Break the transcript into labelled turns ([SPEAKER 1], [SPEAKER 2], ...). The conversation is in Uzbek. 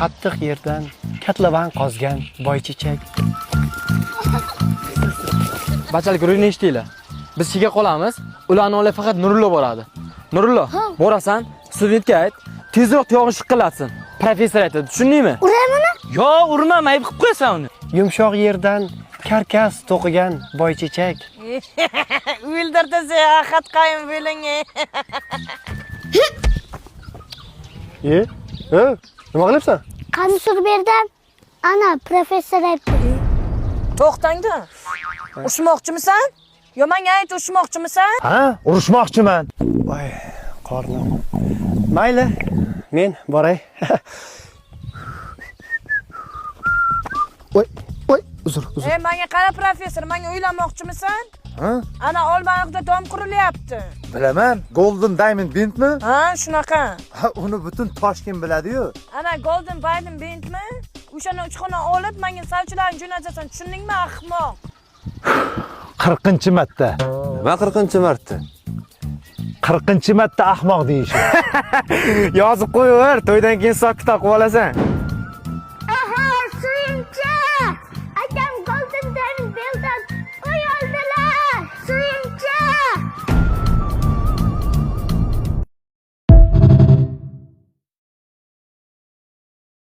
[SPEAKER 1] qattiq yerdan katlaban qozgan boychechak.
[SPEAKER 2] Bachalik ro'yini eshitdinglar. Biz ishga qolamiz, ularni olib faqat Nurullo boradi. Nurullo, borasan, studentga ayt, tezroq tuyog'ini shiqillatsin. Professor aytadi, tushundingmi?
[SPEAKER 3] Uraymani?
[SPEAKER 2] Yo, urma, mayib qilib qo'yasan uni.
[SPEAKER 1] Yumshoq yerdan karkas to'qigan boychechak.
[SPEAKER 4] O'ldirdi sayohat qayim bo'lingi.
[SPEAKER 1] Nima qilyapsan?
[SPEAKER 3] Qani surberdan ana professor aytdi.
[SPEAKER 4] To'xtangda. Ushmoqchimisan? Yo, menga ayt, ushmoqchimisan?
[SPEAKER 5] Ha, urushmoqchiman.
[SPEAKER 1] Voy, qornim. Mayli, men boray. Voy, uzr.
[SPEAKER 4] Menga qara professor, menga uylanmoqchimisan?
[SPEAKER 5] Ha?
[SPEAKER 4] Ana Olmaliqda dom qurilyapti.
[SPEAKER 5] Bilaman, Golden Diamond Bintmi?
[SPEAKER 4] Ha, shunaqa.
[SPEAKER 5] Ha, uni butun Toshkent biladi-yu.
[SPEAKER 4] Ana Golden Diamond Bintmi? O'shani 3 xona olib, menga savchilarni jo'natasan, tushundingmi, ahmoq?
[SPEAKER 5] 40-marta.
[SPEAKER 6] Nima 40-marta?
[SPEAKER 5] 40-marta ahmoq deyishim.
[SPEAKER 2] Yozib qo'yaver, to'ydan keyin hisob kitob qilib olasan.